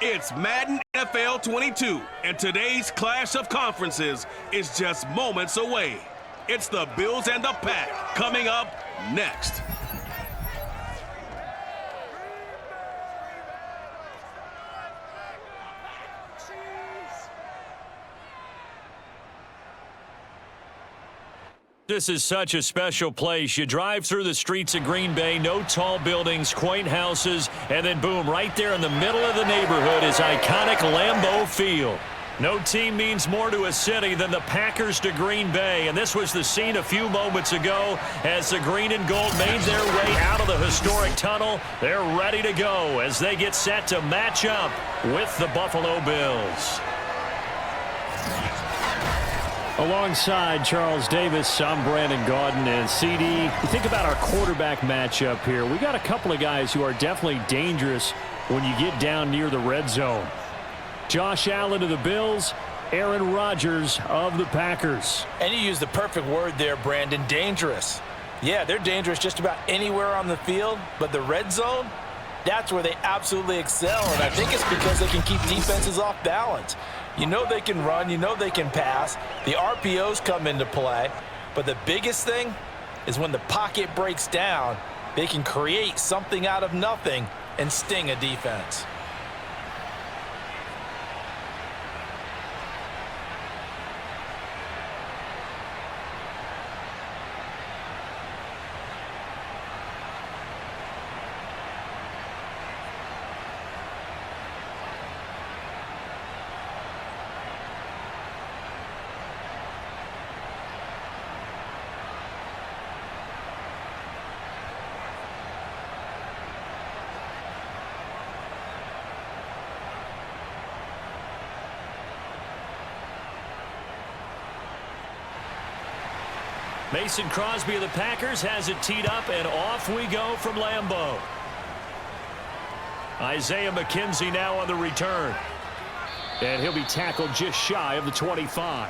It's Madden NFL 22, and today's clash of conferences is just moments away. It's the Bills and the Pack coming up next. This is such a special place. You drive through the streets of Green Bay, no tall buildings, quaint houses, and then boom, right there in the middle of the neighborhood is iconic Lambeau Field. No team means more to a city than the Packers to Green Bay, and this was the scene a few moments ago as the green and gold made their way out of the historic tunnel. They're ready to go as they get set to match up with the Buffalo Bills. Alongside Charles Davis, I'm Brandon Gaudin, and CD. You think about our quarterback matchup here. We got a couple of guys who are definitely dangerous when you get down near the red zone. Josh Allen of the Bills, Aaron Rodgers of the Packers. And you use the perfect word there, Brandon, dangerous. Yeah, they're dangerous just about anywhere on the field, but the red zone, that's where they absolutely excel, and I think it's because they can keep defenses off balance. You know they can run, you know they can pass. The RPOs come into play, but the biggest thing is when the pocket breaks down, they can create something out of nothing and sting a defense. Mason Crosby of the Packers has it teed up, and off we go from Lambeau. Isaiah McKenzie now on the return. And he'll be tackled just shy of the 25.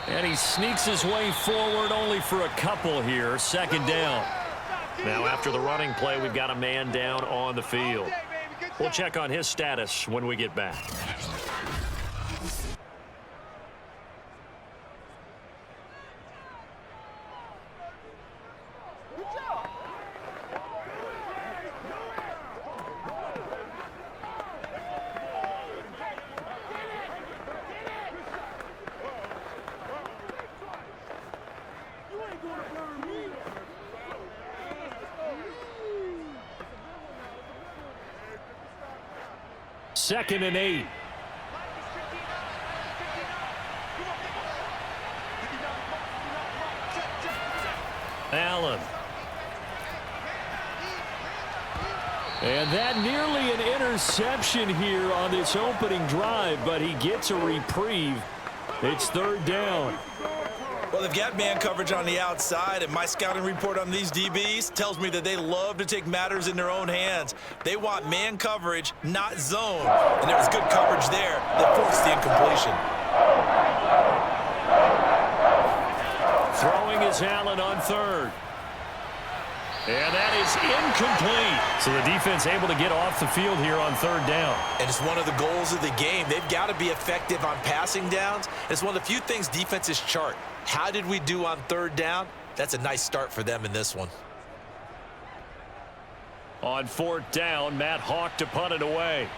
And he sneaks his way forward only for a couple here. Second down. Now after the running play, we've got a man down on the field. We'll check on his status when we get back. Second and 8. Allen. And that nearly an interception here on this opening drive, but he gets a reprieve. It's third down. Well, they've got man coverage on the outside, and my scouting report on these DBs tells me that they love to take matters in their own hands. They want man coverage, not zone. And there was good coverage there that forced the incompletion. Throwing is Allen on third. And that is incomplete. So the defense able to get off the field here on third down. And it's one of the goals of the game. They've got to be effective on passing downs. It's one of the few things defenses chart. How did we do on third down? That's a nice start for them in this one. On fourth down, Matt Hawk to punt it away.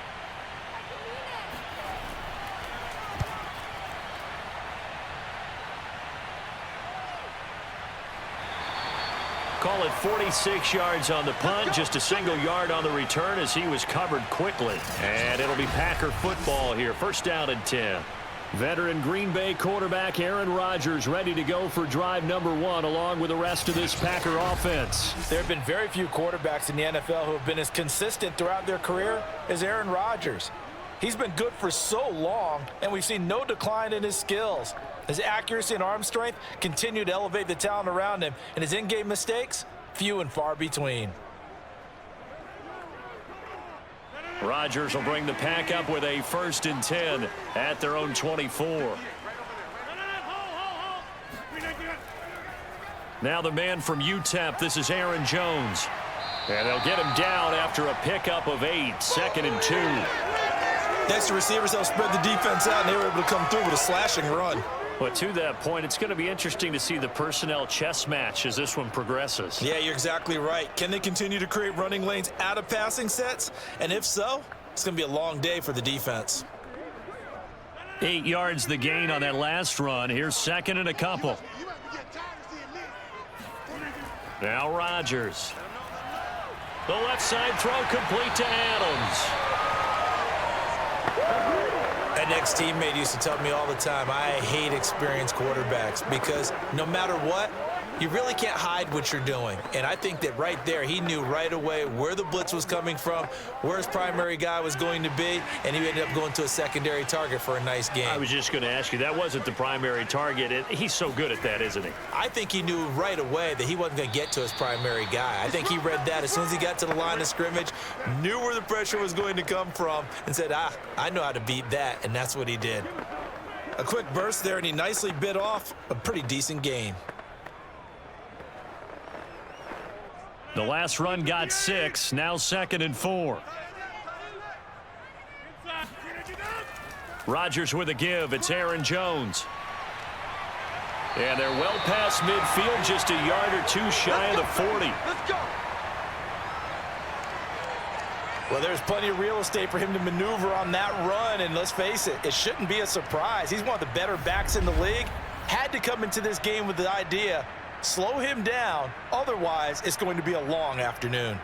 Call it 46 yards on the punt, just a single yard on the return as he was covered quickly. And it'll be Packer football here. First down and 10. Veteran Green Bay quarterback Aaron Rodgers ready to go for drive number 1 along with the rest of this Packer offense. There have been very few quarterbacks in the NFL who have been as consistent throughout their career as Aaron Rodgers. He's been good for so long, and we've seen no decline in his skills. His accuracy and arm strength continue to elevate the talent around him, and his in-game mistakes, few and far between. Rodgers will bring the pack up with a 1st and 10 at their own 24. Now the man from UTEP, this is Aaron Jones. And they'll get him down after a pickup of 8, 2nd and 2. Next, the receivers have spread the defense out, and they were able to come through with a slashing run. But to that point, it's going to be interesting to see the personnel chess match as this one progresses. Yeah, you're exactly right. Can they continue to create running lanes out of passing sets? And if so, it's going to be a long day for the defense. 8 yards the gain on that last run. Here's 2nd and a couple. Now Rodgers. The left side throw complete to Adams. That next teammate used to tell me all the time, I hate experienced quarterbacks because no matter what, you really can't hide what you're doing. And I think that right there, he knew right away where the blitz was coming from, where his primary guy was going to be, and he ended up going to a secondary target for a nice game. I was just going to ask you, that wasn't the primary target. He's so good at that, isn't he? I think he knew right away that he wasn't going to get to his primary guy. I think he read that as soon as he got to the line of scrimmage, knew where the pressure was going to come from, and said, I know how to beat that, and that's what he did. A quick burst there, and he nicely bit off a pretty decent gain. The last run got 6, now 2nd and 4. Rodgers with a give. It's Aaron Jones. And they're well past midfield, just a yard or 2 shy of the 40. Let's go. Well, there's plenty of real estate for him to maneuver on that run, and let's face it, it shouldn't be a surprise. He's one of the better backs in the league. Had to come into this game with the idea, slow him down, otherwise it's going to be a long afternoon.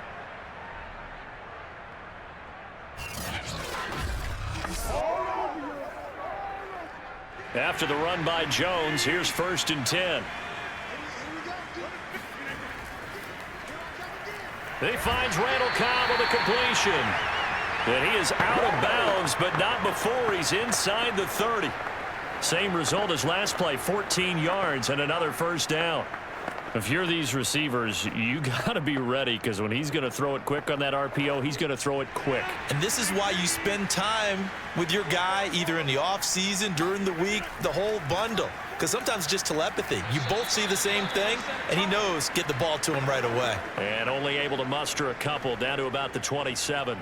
After the run by Jones, here's 1st and 10. He finds Randall Cobb on the completion. And he is out of bounds, but not before he's inside the 30. Same result as last play, 14 yards and another 1st down. If you're these receivers, you got to be ready, because when he's going to throw it quick on that RPO, he's going to throw it quick. And this is why you spend time with your guy either in the offseason, during the week, the whole bundle. Because sometimes it's just telepathy. You both see the same thing, and he knows get the ball to him right away. And only able to muster a couple down to about the 27.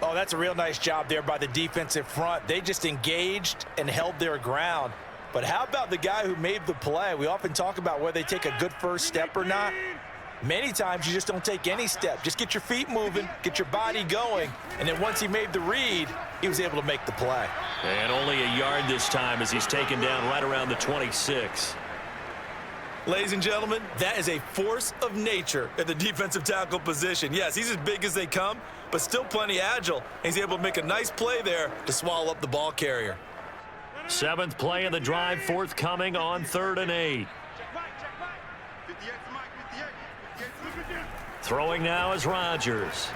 Oh, that's a real nice job there by the defensive front. They just engaged and held their ground. But how about the guy who made the play? We often talk about whether they take a good first step or not. Many times you just don't take any step. Just get your feet moving, get your body going, and then once he made the read, he was able to make the play. And only a yard this time as he's taken down right around the 26. Ladies and gentlemen, that is a force of nature at the defensive tackle position. Yes, he's as big as they come, but still plenty agile. He's able to make a nice play there to swallow up the ball carrier. 7th play of the drive, forthcoming on 3rd and 8. Throwing now is Rodgers.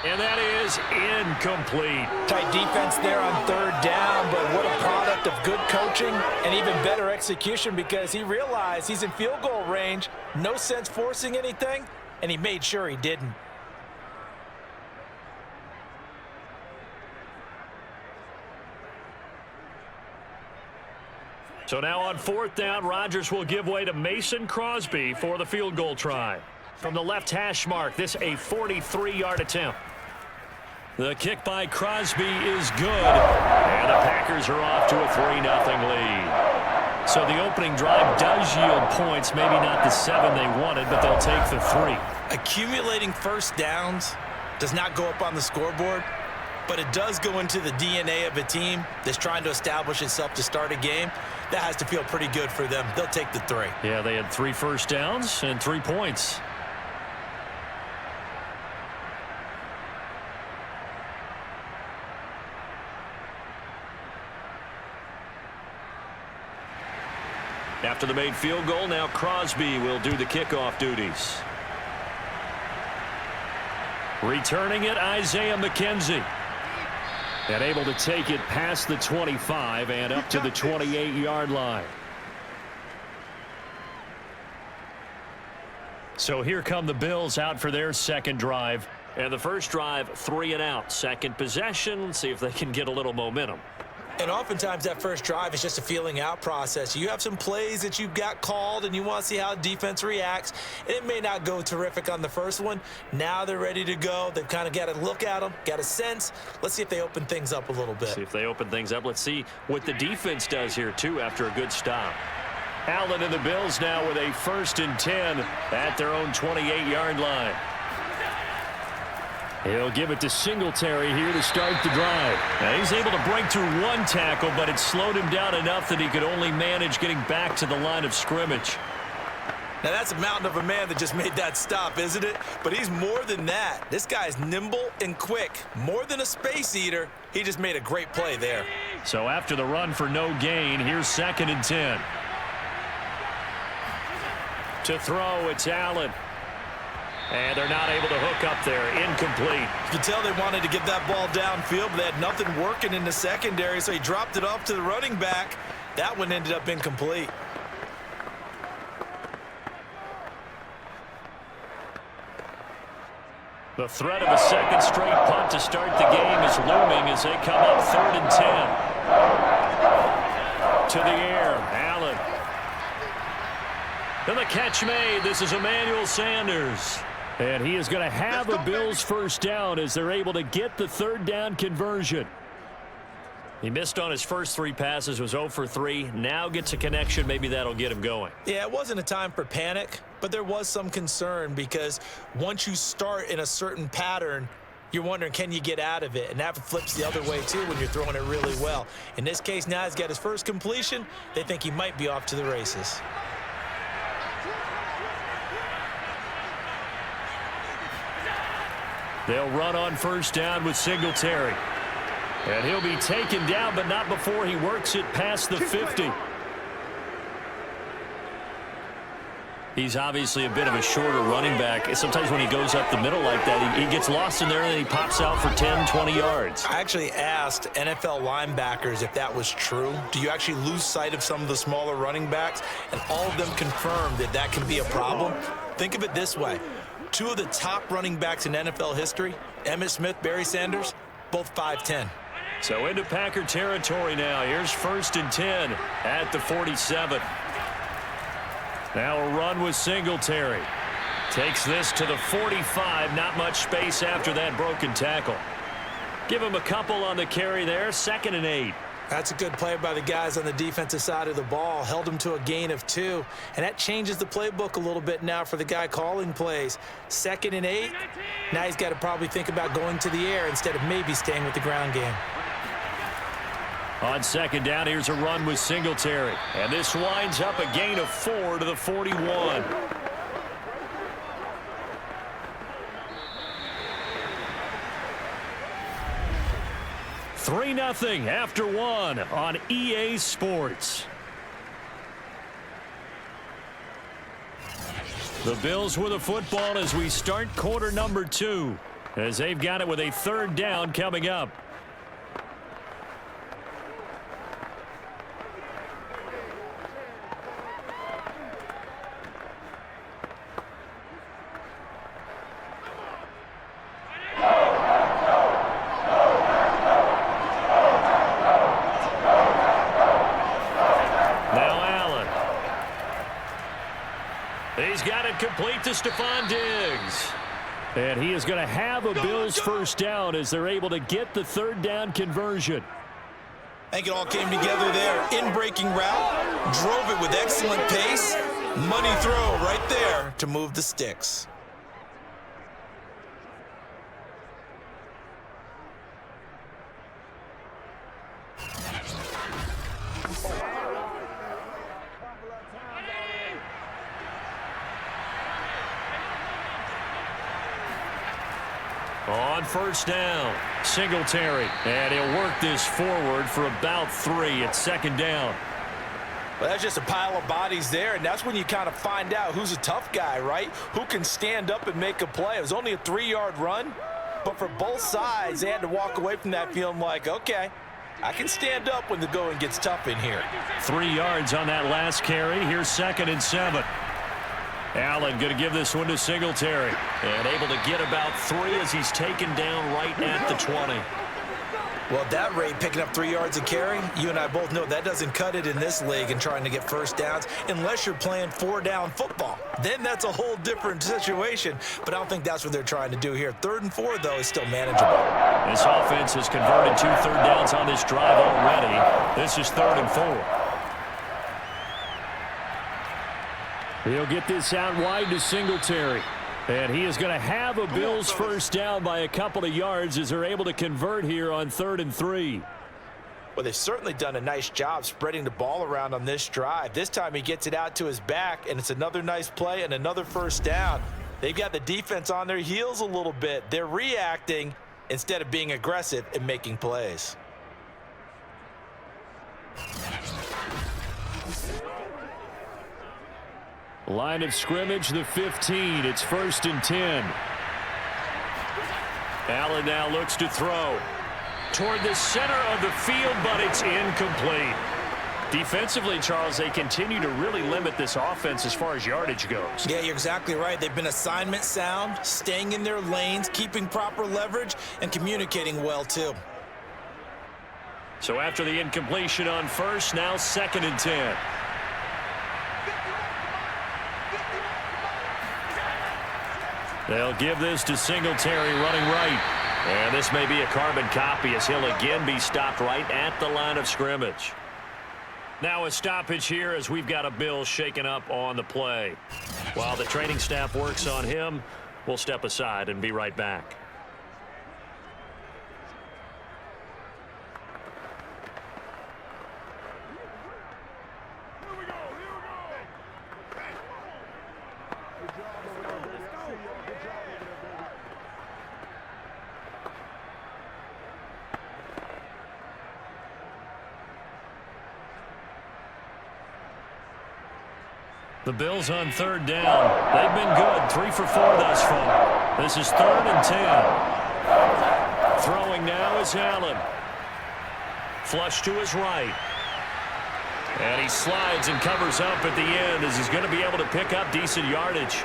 And that is incomplete. Tight defense there on 3rd down, but what a product of good coaching and even better execution, because he realized he's in field goal range, no sense forcing anything, and he made sure he didn't. So now on 4th down, Rodgers will give way to Mason Crosby for the field goal try. From the left hash mark, this a 43-yard attempt. The kick by Crosby is good, and the Packers are off to a 3-0 lead. So the opening drive does yield points, maybe not the 7 they wanted, but they'll take the 3. Accumulating first downs does not go up on the scoreboard, but it does go into the DNA of a team that's trying to establish itself to start a game. That has to feel pretty good for them. They'll take the 3. Yeah, they had 3 first downs and 3 points. After the made field goal, now Crosby will do the kickoff duties. Returning it, Isaiah McKenzie. And able to take it past the 25 and up to the 28-yard line. So here come the Bills out for their second drive. And the first drive, 3 and out. Second possession, see if they can get a little momentum. And oftentimes that first drive is just a feeling out process. You have some plays that you've got called and you want to see how defense reacts. And it may not go terrific on the first one. Now they're ready to go. They've kind of got to look at them, got a sense. Let's see if they open things up a little bit. See if they open things up. Let's see what the defense does here, too, after a good stop. Allen and the Bills now with a 1st and 10 at their own 28-yard line. He'll give it to Singletary here to start the drive. Now he's able to break through one tackle, but it slowed him down enough that he could only manage getting back to the line of scrimmage. Now that's a mountain of a man that just made that stop, isn't it? But he's more than that. This guy's nimble and quick. More than a space eater. He just made a great play there. So after the run for no gain, here's 2nd and 10. To throw, it's Allen. And they're not able to hook up there. Incomplete. You can tell they wanted to get that ball downfield, but they had nothing working in the secondary, so he dropped it off to the running back. That one ended up incomplete. The threat of a second straight punt to start the game is looming as they come up 3rd and 10. To the air, Allen. And the catch made. This is Emmanuel Sanders. And he is going to have a Bills first down as they're able to get the 3rd down conversion. He missed on his first 3 passes, was 0 for 3. Now gets a connection. Maybe that'll get him going. Yeah, it wasn't a time for panic, but there was some concern because once you start in a certain pattern, you're wondering, can you get out of it? And that flips the other way, too, when you're throwing it really well. In this case, now he's got his first completion. They think he might be off to the races. They'll run on first down with Singletary. And he'll be taken down, but not before he works it past the 50. He's obviously a bit of a shorter running back. Sometimes when he goes up the middle like that, he gets lost in there and then he pops out for 10, 20 yards. I actually asked NFL linebackers if that was true. Do you actually lose sight of some of the smaller running backs? And all of them confirmed that that can be a problem. Think of it this way. 2 of the top running backs in NFL history, Emmitt Smith, Barry Sanders, both 5'10". So into Packer territory now. Here's 1st and 10 at the 47. Now a run with Singletary. Takes this to the 45. Not much space after that broken tackle. Give him a couple on the carry there. 2nd and 8. That's a good play by the guys on the defensive side of the ball. Held him to a gain of 2. And that changes the playbook a little bit now for the guy calling plays. 2nd and 8. Now he's got to probably think about going to the air instead of maybe staying with the ground game. On 2nd down, here's a run with Singletary. And this winds up a gain of 4 to the 41. Three 0 after 1 on EA Sports. The Bills with a football as we start quarter number 2. As they've got it with a 3rd down coming up. Complete to Stephon Diggs. And he is going to have a Bills first down as they're able to get the 3rd down conversion. I think it all came together there. In-breaking route, drove it with excellent pace. Money throw right there to move the sticks. On first down, Singletary. And he'll work this forward for about 3 at 2nd down. Well, that's just a pile of bodies there, and that's when you kind of find out who's a tough guy, right? Who can stand up and make a play. It was only a 3-yard run, But for both sides, they had to walk away from that feeling like, okay, I can stand up when the going gets tough in here. 3 yards on that last carry. Here's 2nd and 7. Allen going to give this one to Singletary. And able to get about 3 as he's taken down right at the 20. Well, at that rate, picking up 3 yards a carry, you and I both know that doesn't cut it in this league and trying to get first downs unless you're playing 4-down football. Then that's a whole different situation, but I don't think that's what they're trying to do here. 3rd and 4, though, is still manageable. This offense has converted 2 third downs on this drive already. This is 3rd and 4. He'll get this out wide to Singletary. And he is going to have a Bills first down by a couple of yards as they're able to convert here on 3rd and 3. Well, they've certainly done a nice job spreading the ball around on this drive. This time he gets it out to his back, and it's another nice play and another first down. They've got the defense on their heels a little bit. They're reacting instead of being aggressive and making plays. Line of scrimmage, the 15. It's 1st and 10. Allen now looks to throw toward the center of the field, but it's incomplete. Defensively, Charles, they continue to really limit this offense as far as yardage goes. Yeah, you're exactly right. They've been assignment sound, staying in their lanes, keeping proper leverage, and communicating well, too. So after the incompletion on 1st, now 2nd and 10. They'll give this to Singletary running right. And this may be a carbon copy as he'll again be stopped right at the line of scrimmage. Now a stoppage here as we've got a Bill shaken up on the play. While the training staff works on him, we'll step aside and be right back. The Bills on 3rd down. They've been good. 3 for 4 thus far. This is 3rd and 10. Throwing now is Allen. Flush to his right. And he slides and covers up at the end as he's going to be able to pick up decent yardage.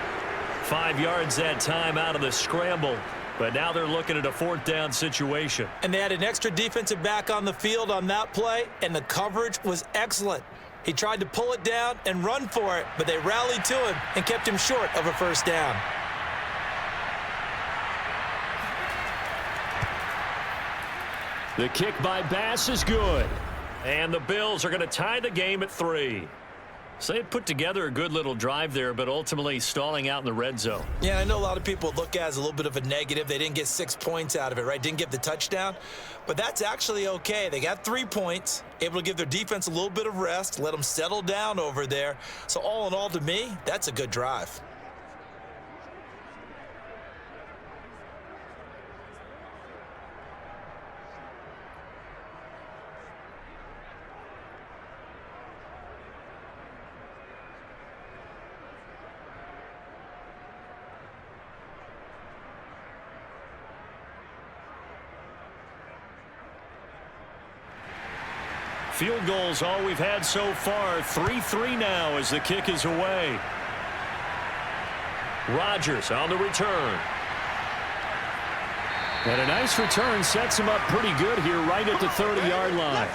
5 yards that time out of the scramble. But now they're looking at a 4th down situation. And they had an extra defensive back on the field on that play, and the coverage was excellent. He tried to pull it down and run for it, but they rallied to him and kept him short of a first down. The kick by Bass is good. And the Bills are going to tie the game at 3. So they put together a good little drive there, but ultimately stalling out in the red zone. Yeah, I know a lot of people look at it as a little bit of a negative. They didn't get 6 points out of it, right? Didn't get the touchdown. But that's actually okay. They got 3 points, able to give their defense a little bit of rest, let them settle down over there. So all in all, to me, that's a good drive. Field goals all we've had so far. 3-3 now as the kick is away. Rodgers on the return. And a nice return sets him up pretty good here right at the 30-yard line.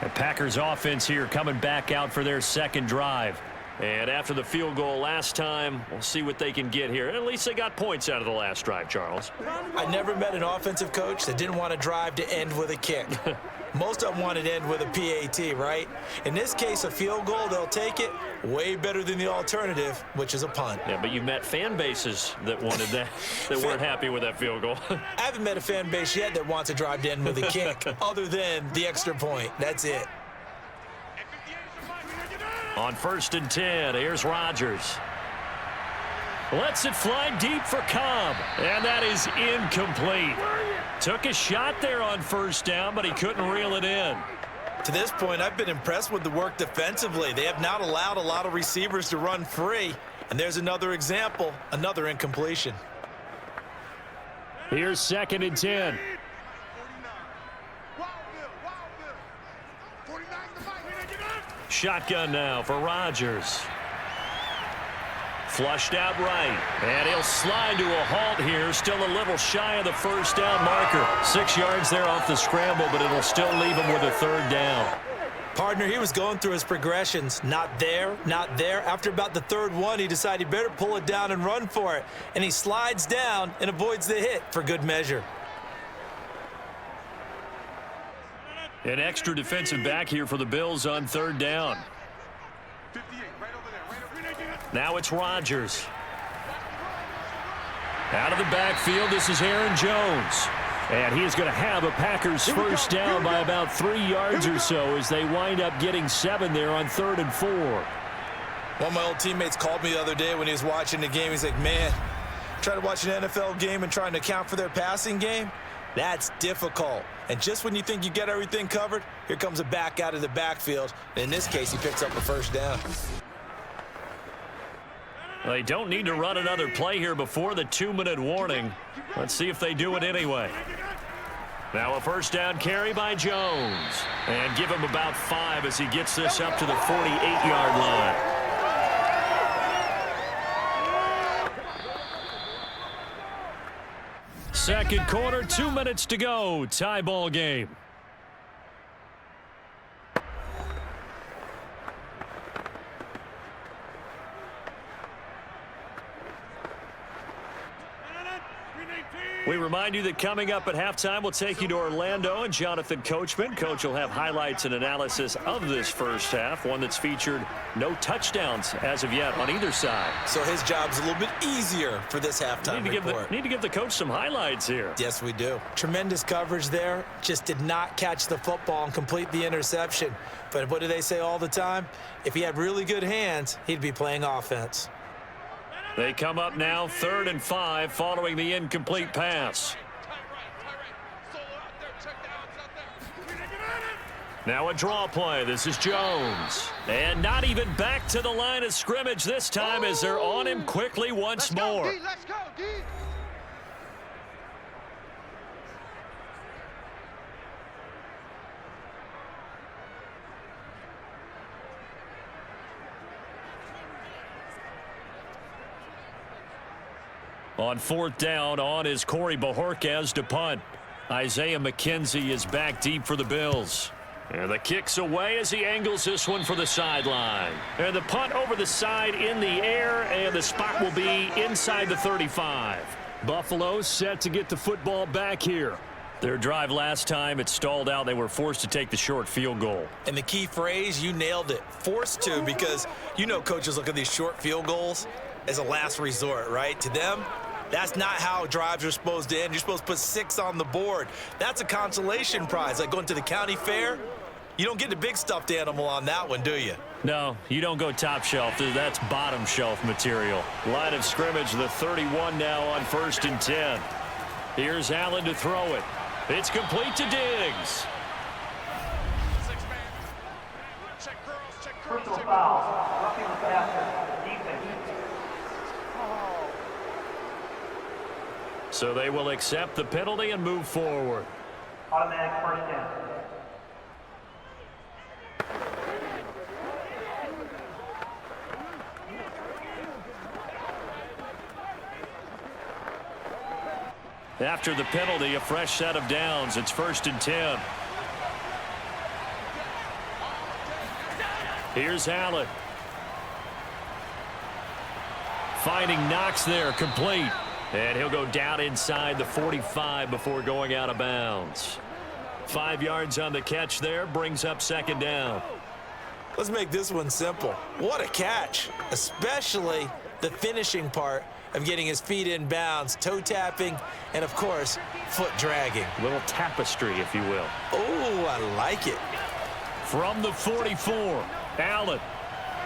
The Packers offense here coming back out for their 2nd drive. And after the field goal last time, we'll see what they can get here. At least they got points out of the last drive, Charles. I never met an offensive coach that didn't want to drive to end with a kick. Most of them wanted to end with a PAT, right? In this case, a field goal, they'll take it. Way better than the alternative, which is a punt. Yeah, but you've met fan bases that wanted that, that weren't happy with that field goal. I haven't met a fan base yet that wants to drive to end with a kick, other than the extra point. That's it. On 1st and 10, here's Rodgers. Lets it fly deep for Cobb, and that is incomplete. Took a shot there on 1st down, but he couldn't reel it in. To this point, I've been impressed with the work defensively. They have not allowed a lot of receivers to run free. And there's another example, another incompletion. Here's 2nd and 10. Shotgun now for Rodgers. Flushed out right. And he'll slide to a halt here. Still a little shy of the first down marker. 6 yards there off the scramble, but it'll still leave him with a 3rd down. Partner, he was going through his progressions. Not there, not there. After about the 3rd one, he decided he better pull it down and run for it. And he slides down and avoids the hit for good measure. An extra defensive back here for the Bills on 3rd down. Now it's Rodgers. Out of the backfield, this is Aaron Jones. And he is going to have a Packers first down by about 3 yards or so as they wind up getting 7 there on 3rd and 4. One of my old teammates called me the other day when he was watching the game. He's like, man, trying to watch an NFL game and trying to account for their passing game, that's difficult. And just when you think you get everything covered, here comes a back out of the backfield. And in this case, he picks up a first down. They don't need to run another play here before the 2-minute warning. Let's see if they do it anyway. Now a first down carry by Jones. And give him about 5 as he gets this up to the 48-yard line. Second quarter, 2 minutes to go. Tie ball game. We remind you that coming up at halftime, we'll take you to Orlando and Jonathan Coachman. Coach will have highlights and analysis of this first half, one that's featured no touchdowns as of yet on either side. So his job's a little bit easier for this halftime report. Need to give the coach some highlights here. Yes, we do. Tremendous coverage there. Just did not catch the football and complete the interception. But what do they say all the time? If he had really good hands, he'd be playing offense. They come up now 3rd and 5 following the incomplete pass. Now a draw play. This is Jones. And not even back to the line of scrimmage this time as they're on him quickly once more. Let's go, D. On 4th down, on is Corey Bojorquez to punt. Isaiah McKenzie is back deep for the Bills. And the kick's away as he angles this one for the sideline. And the punt over the side in the air, and the spot will be inside the 35. Buffalo set to get the football back here. Their drive last time, it stalled out. They were forced to take the short field goal. And the key phrase, you nailed it. Forced to, because you know coaches look at these short field goals as a last resort, right? To them, that's not how drives are supposed to end. You're supposed to put 6 on the board. That's a consolation prize. Like going to the county fair, you don't get the big stuffed animal on that one, do you? No, you don't go top shelf. That's bottom shelf material. Line of scrimmage, the 31 now on 1st and 10. Here's Allen to throw it. It's complete to Diggs. Personal foul, roughing the passer, defense. So they will accept the penalty and move forward. Automatic first down. After the penalty, a fresh set of downs. It's 1st and 10. Here's Allen. Finding Knox there, complete. And he'll go down inside the 45 before going out of bounds. 5 yards on the catch there, brings up 2nd down. Let's make this one simple. What a catch, especially the finishing part of getting his feet in bounds, toe tapping, and of course, foot dragging. A little tapestry, if you will. Oh, I like it. From the 44, Allen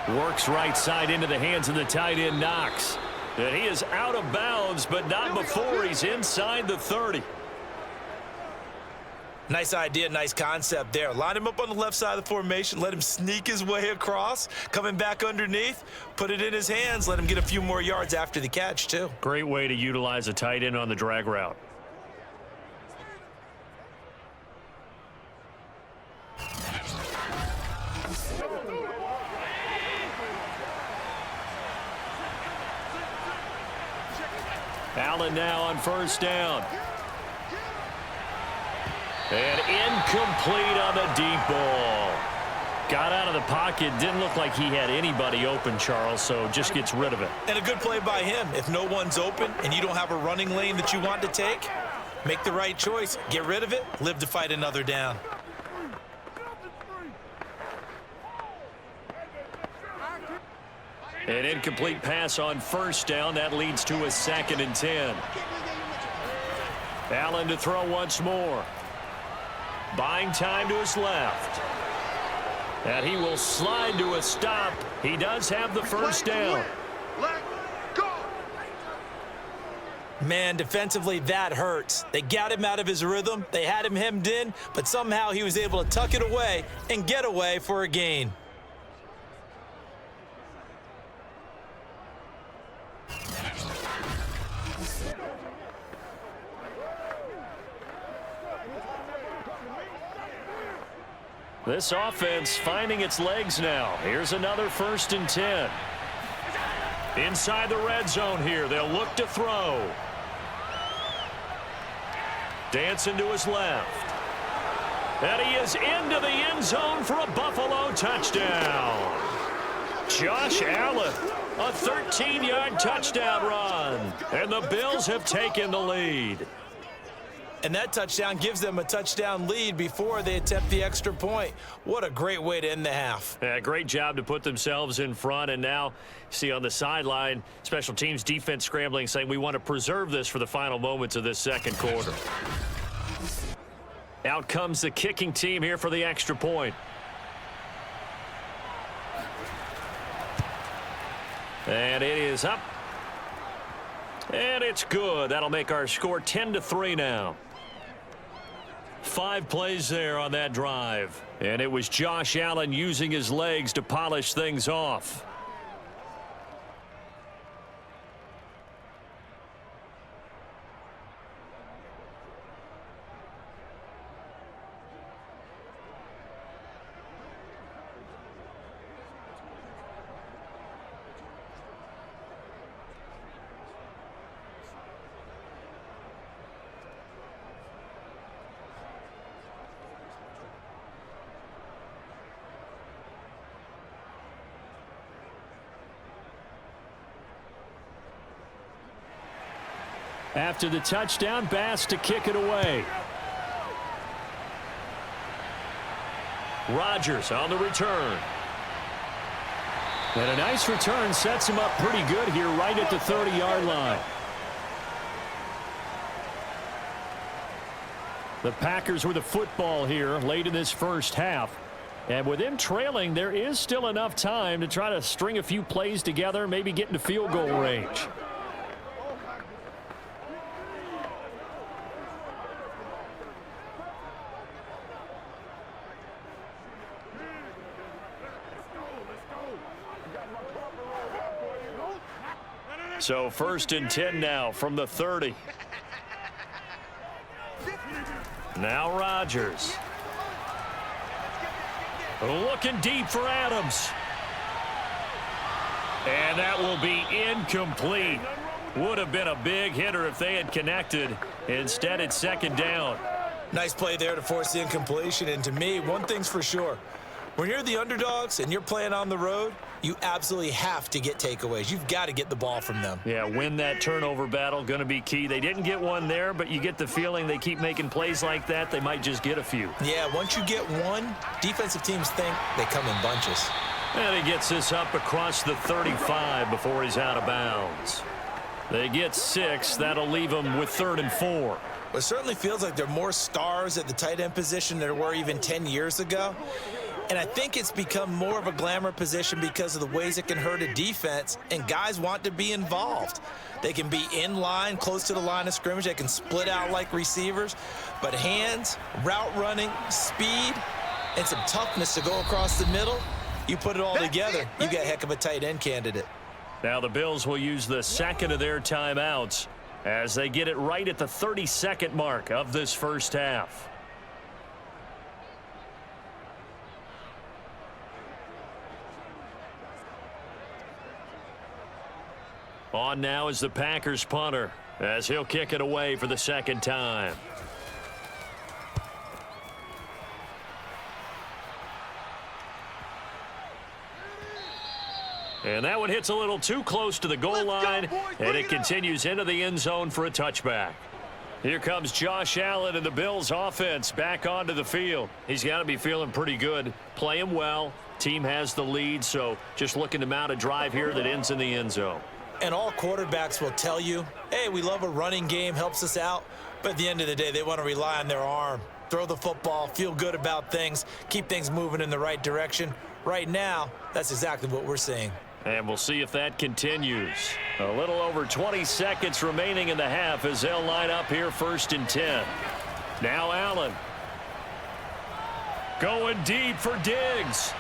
works right side into the hands of the tight end Knox. And he is out of bounds, but not before he's inside the 30. Nice idea, nice concept there. Line him up on the left side of the formation, let him sneak his way across, coming back underneath, put it in his hands, let him get a few more yards after the catch, too. Great way to utilize a tight end on the drag route. Allen now on first down. And incomplete on the deep ball. Got out of the pocket. Didn't look like he had anybody open, Charles, so just gets rid of it. And a good play by him. If no one's open and you don't have a running lane that you want to take, make the right choice. Get rid of it. Live to fight another down. An incomplete pass on first down. That leads to a 2nd and 10. Allen to throw once more. Buying time to his left. And he will slide to a stop. He does have the first down. Man, defensively, that hurts. They got him out of his rhythm. They had him hemmed in, but somehow he was able to tuck it away and get away for a gain. This offense finding its legs now. Here's another 1st and 10. Inside the red zone here. They'll look to throw. Dancing to his left. And he is into the end zone for a Buffalo touchdown. Josh Allen, a 13-yard touchdown run. And the Bills have taken the lead. And that touchdown gives them a touchdown lead before they attempt the extra point. What a great way to end the half. Yeah, great job to put themselves in front. And now, see on the sideline, special teams defense scrambling, saying we want to preserve this for the final moments of this second quarter. Out comes the kicking team here for the extra point. And it is up. And it's good. That'll make our score 10-3 now. 5 plays there on that drive. And it was Josh Allen using his legs to polish things off. After the touchdown, Bass to kick it away. Rodgers on the return. And a nice return sets him up pretty good here right at the 30-yard line. The Packers with the football here late in this first half. And with them trailing, there is still enough time to try to string a few plays together, maybe get into field goal range. So 1st and 10 now from the 30. Now Rodgers. Looking deep for Adams. And that will be incomplete. Would have been a big hitter if they had connected. Instead, it's 2nd down. Nice play there to force the incompletion. And to me, one thing's for sure. When you're the underdogs and you're playing on the road, you absolutely have to get takeaways. You've got to get the ball from them. Yeah, win that turnover battle, going to be key. They didn't get one there, but you get the feeling they keep making plays like that, they might just get a few. Yeah, once you get one, defensive teams think they come in bunches. And he gets this up across the 35 before he's out of bounds. They get 6. That'll leave them with 3rd and 4. It certainly feels like there are more stars at the tight end position than there were even 10 years ago. And I think it's become more of a glamour position because of the ways it can hurt a defense, and guys want to be involved. They can be in line, close to the line of scrimmage. They can split out like receivers. But hands, route running, speed, and some toughness to go across the middle, you put it all together, you get a heck of a tight end candidate. Now the Bills will use the second of their timeouts as they get it right at the 32nd mark of this first half. On now is the Packers punter as he'll kick it away for the second time. And that one hits a little too close to the goal line, and it continues into the end zone for a touchback. Here comes Josh Allen and the Bills offense back onto the field. He's got to be feeling pretty good, playing well. Team has the lead, so just looking to mount a drive here that ends in the end zone. And all quarterbacks will tell you, hey, we love a running game, helps us out. But at the end of the day, they want to rely on their arm, throw the football, feel good about things, keep things moving in the right direction. Right now, that's exactly what we're seeing. And we'll see if that continues. A little over 20 seconds remaining in the half as they'll line up here 1st and 10. Now Allen. Going deep for Diggs.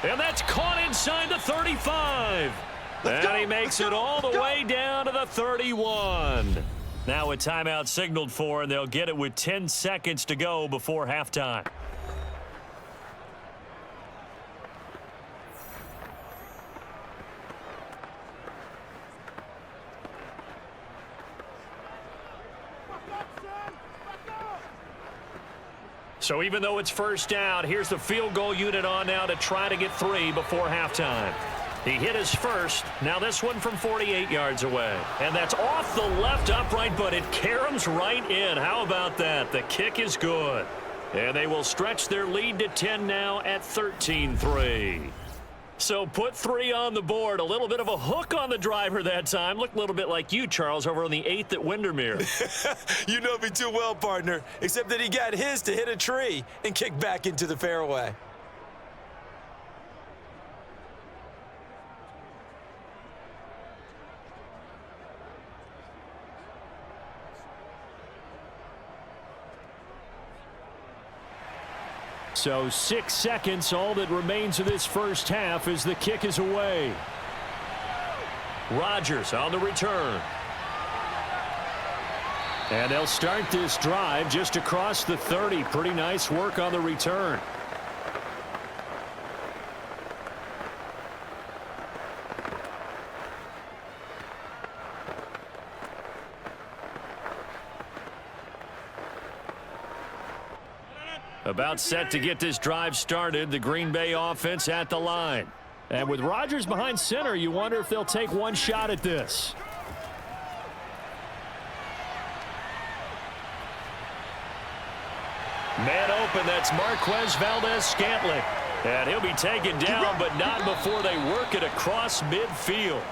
And that's caught inside the 35. And he makes it all the way down to the 31. Now a timeout signaled for, and they'll get it with 10 seconds to go before halftime. So even though it's first down, here's the field goal unit on now to try to get 3 before halftime. He hit his first. Now this one from 48 yards away. And that's off the left upright, but it caroms right in. How about that? The kick is good. And they will stretch their lead to 10 now at 13-3. So put 3 on the board. A little bit of a hook on the driver that time. Looked a little bit like you, Charles, over on the 8th at Windermere. You know me too well, partner, except that he got his to hit a tree and kick back into the fairway. So 6 seconds, all that remains of this first half as the kick is away. Rodgers on the return. And they'll start this drive just across the 30. Pretty nice work on the return. About set to get this drive started, the Green Bay offense at the line. And with Rodgers behind center, you wonder if they'll take one shot at this. Man open, that's Marquez Valdez-Scantling. And he'll be taken down, but not before they work it across midfield.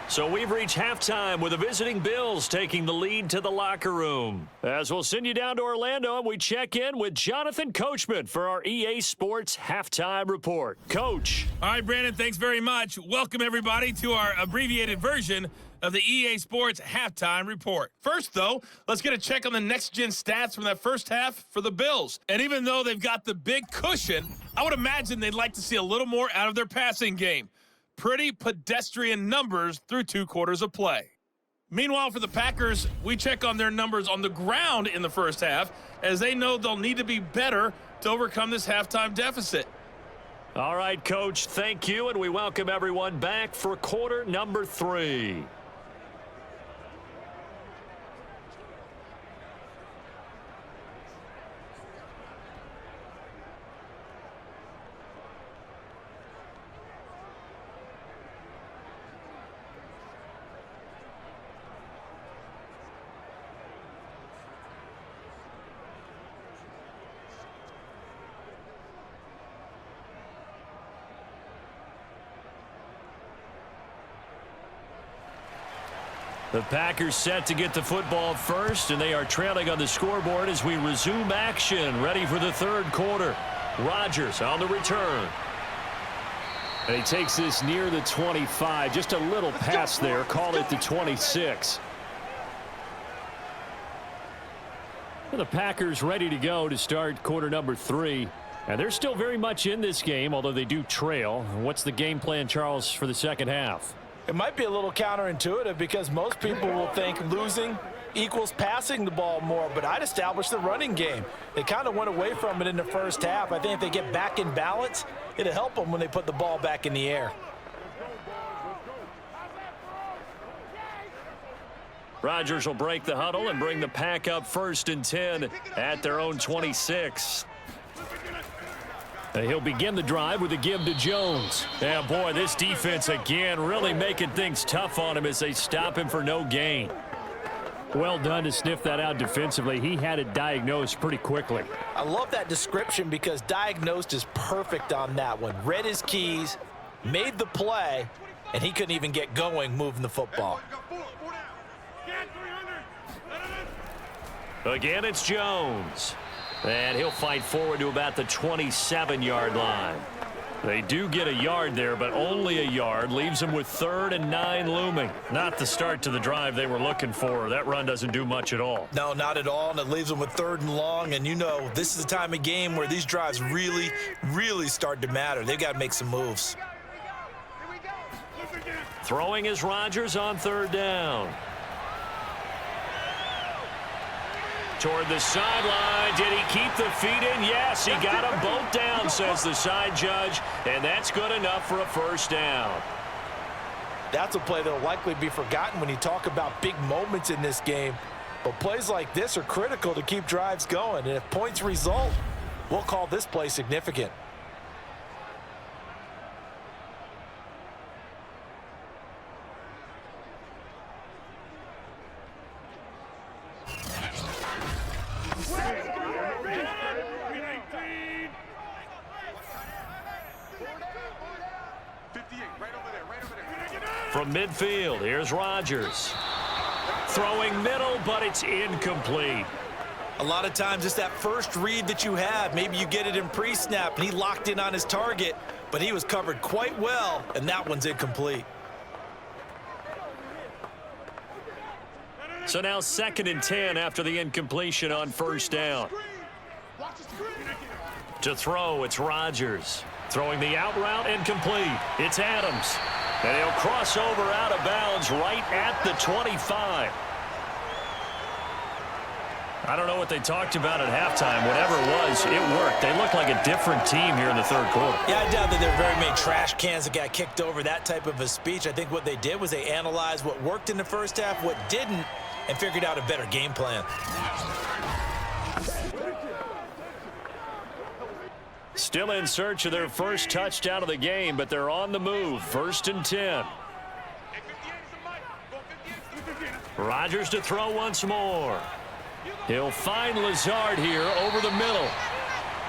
So we've reached halftime with the visiting Bills taking the lead to the locker room. As we'll send you down to Orlando, and we check in with Jonathan Coachman for our EA Sports Halftime Report. Coach. All right, Brandon, thanks very much. Welcome, everybody, to our abbreviated version of the EA Sports Halftime Report. First, though, let's get a check on the next-gen stats from that first half for the Bills. And even though they've got the big cushion, I would imagine they'd like to see a little more out of their passing game. Pretty pedestrian numbers through 2 quarters of play. Meanwhile, for the Packers, we check on their numbers on the ground in the first half, as they know they'll need to be better to overcome this halftime deficit. All right, Coach, thank you, and we welcome everyone back for quarter number 3. The Packers set to get the football first, and they are trailing on the scoreboard as we resume action, ready for the third quarter. Rodgers on the return. And he takes this near the 25. Just a little pass there. Call it the 26. And the Packers ready to go to start quarter number 3. And they're still very much in this game, although they do trail. What's the game plan, Charles, for the second half? It might be a little counterintuitive because most people will think losing equals passing the ball more, but I'd establish the running game. They kind of went away from it in the first half. I think if they get back in balance, it'll help them when they put the ball back in the air. Rodgers will break the huddle and bring the Pack up 1st and 10 at their own 26. He'll begin the drive with a give to Jones. Yeah, boy, this defense again really making things tough on him as they stop him for no gain. Well done to sniff that out defensively. He had it diagnosed pretty quickly. I love that description because diagnosed is perfect on that one. Read his keys, made the play, and he couldn't even get going moving the football. Again, it's Jones. And he'll fight forward to about the 27-yard line. They do get a yard there, but only a yard. Leaves them with 3rd and 9 looming. Not the start to the drive they were looking for. That run doesn't do much at all. No, not at all, and it leaves them with 3rd and long. And you know, this is the time of game where these drives really, really start to matter. They've got to make some moves. Throwing is Rodgers on 3rd down. Toward the sideline. Did he keep the feet in? Yes, he got them both down, says the side judge, and that's good enough for a 1st down. That's a play that will likely be forgotten when you talk about big moments in this game. But plays like this are critical to keep drives going, and if points result, we'll call this play significant. From midfield, here's Rodgers. Throwing middle, but it's incomplete. A lot of times it's that first read that you have. Maybe you get it in pre-snap, and he locked in on his target, but he was covered quite well, and that one's incomplete. So now 2nd and 10 after the incompletion on 1st down. To throw, it's Rodgers. Throwing the out route incomplete. It's Adams. And he'll cross over out of bounds right at the 25. I don't know what they talked about at halftime. Whatever it was, it worked. They look like a different team here in the 3rd quarter. Yeah, I doubt that there are very many trash cans that got kicked over, that type of a speech. I think what they did was they analyzed what worked in the first half, what didn't, and figured out a better game plan. Still in search of their first touchdown of the game, but they're on the move. 1st and 10. Rodgers to throw once more. He'll find Lazard here over the middle.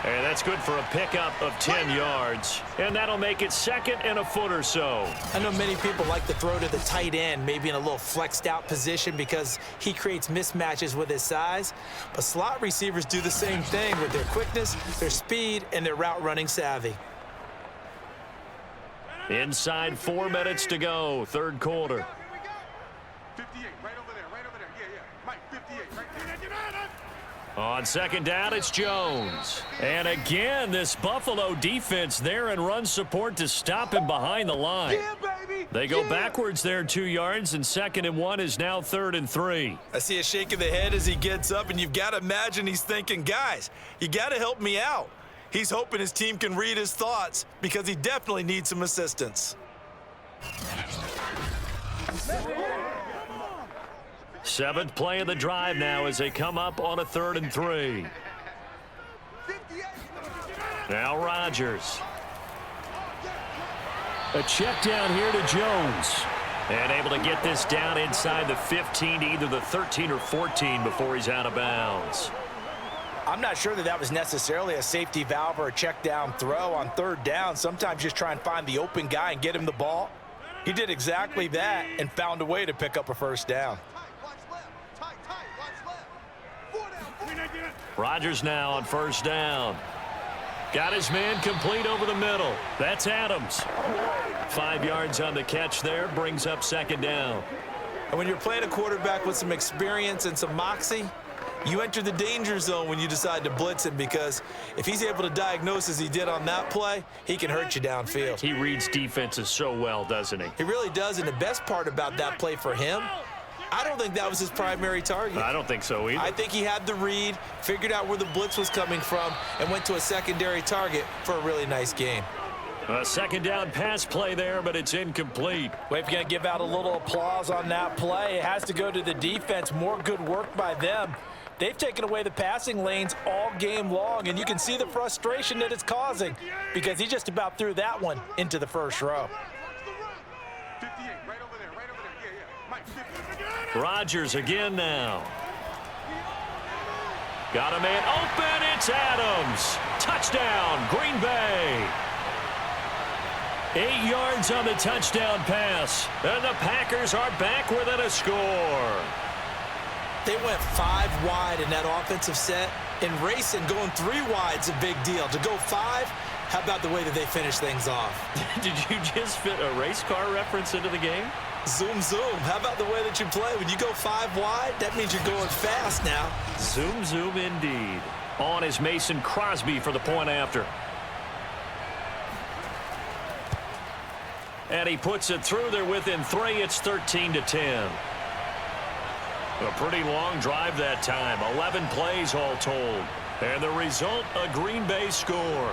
And that's good for a pickup of 10 yards. And that'll make it 2nd and a foot or so. I know many people like to throw to the tight end, maybe in a little flexed out position because he creates mismatches with his size. But slot receivers do the same thing with their quickness, their speed, and their route running savvy. Inside 4 minutes to go, 3rd quarter. 58, right over there, yeah. Mike, 58, right there. On 2nd down, it's Jones. And again, this Buffalo defense there in run support to stop him behind the line. Yeah, baby. They go backwards there 2 yards, and 2nd and 1 is now 3rd and 3. I see a shake of the head as he gets up, and you've got to imagine he's thinking, guys, you got to help me out. He's hoping his team can read his thoughts because he definitely needs some assistance. 7th play of the drive now as they come up on a 3rd and 3. Now Rodgers. A check down here to Jones. And able to get this down inside the 15 to either the 13 or 14 before he's out of bounds. I'm not sure that was necessarily a safety valve or a check down throw on 3rd down. Sometimes just try and find the open guy and get him the ball. He did exactly that and found a way to pick up a 1st down. Rodgers now on 1st down. Got his man complete over the middle. That's Adams. 5 yards on the catch there, brings up second down. And when you're playing a quarterback with some experience and some moxie, you enter the danger zone when you decide to blitz him, because if he's able to diagnose as he did on that play, he can hurt you downfield. He reads defenses so well, doesn't he? He really does, and the best part about that play for him, I don't think that was his primary target. I don't think so either. I think he had the read, figured out where the blitz was coming from, and went to a secondary target for a really nice game. A second down pass play there, but it's incomplete. Well, if you're going to give out a little applause on that play, it has to go to the defense. More good work by them. They've taken away the passing lanes all game long, and you can see the frustration that it's causing, because he just about threw that one into the first row. 58, right over there, yeah, yeah. Mike, 50. Rodgers again now. Got a man open, it's Adams. Touchdown, Green Bay. 8 yards on the touchdown pass, and the Packers are back within a score. They went 5 wide in that offensive set, and racing going 3 wide's a big deal. To go 5, how about the way that they finish things off? Did you just fit a race car reference into the game? Zoom, zoom. How about the way that you play? When you go 5 wide, that means you're going fast now. Zoom, zoom indeed. On is Mason Crosby for the point after. And he puts it through. They're within 3. It's 13-10. A pretty long drive that time. 11 plays all told. And the result, a Green Bay score.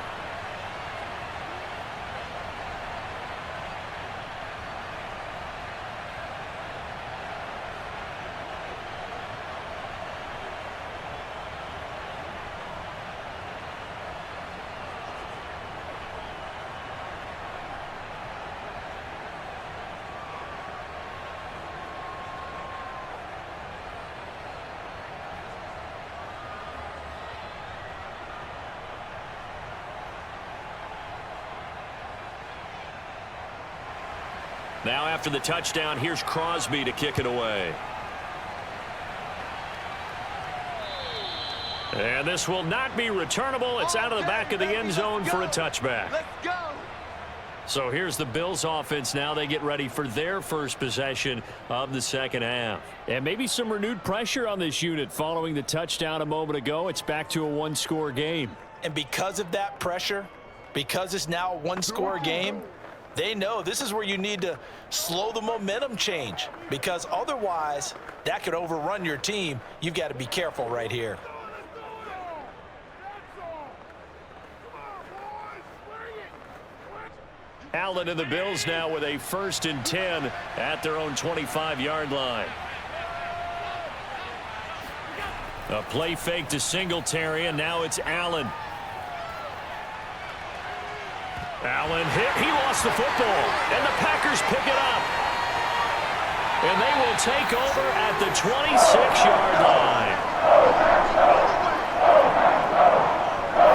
Now after the touchdown, here's Crosby to kick it away. And this will not be returnable. It's out of the back of the end zone for a touchback. Let's go. So here's the Bills offense now. They get ready for their first possession of the second half. And maybe some renewed pressure on this unit following the touchdown a moment ago. It's back to a one-score game. And because of that pressure, because it's now a one-score game, they know this is where you need to slow the momentum change, because otherwise that could overrun your team. You've got to be careful right here. Allen and the Bills now with a 1st and 10 at their own 25-yard line. A play fake to Singletary, and now it's Allen. Allen hit. He lost the football, and the Packers pick it up. And they will take over at the 26-yard line.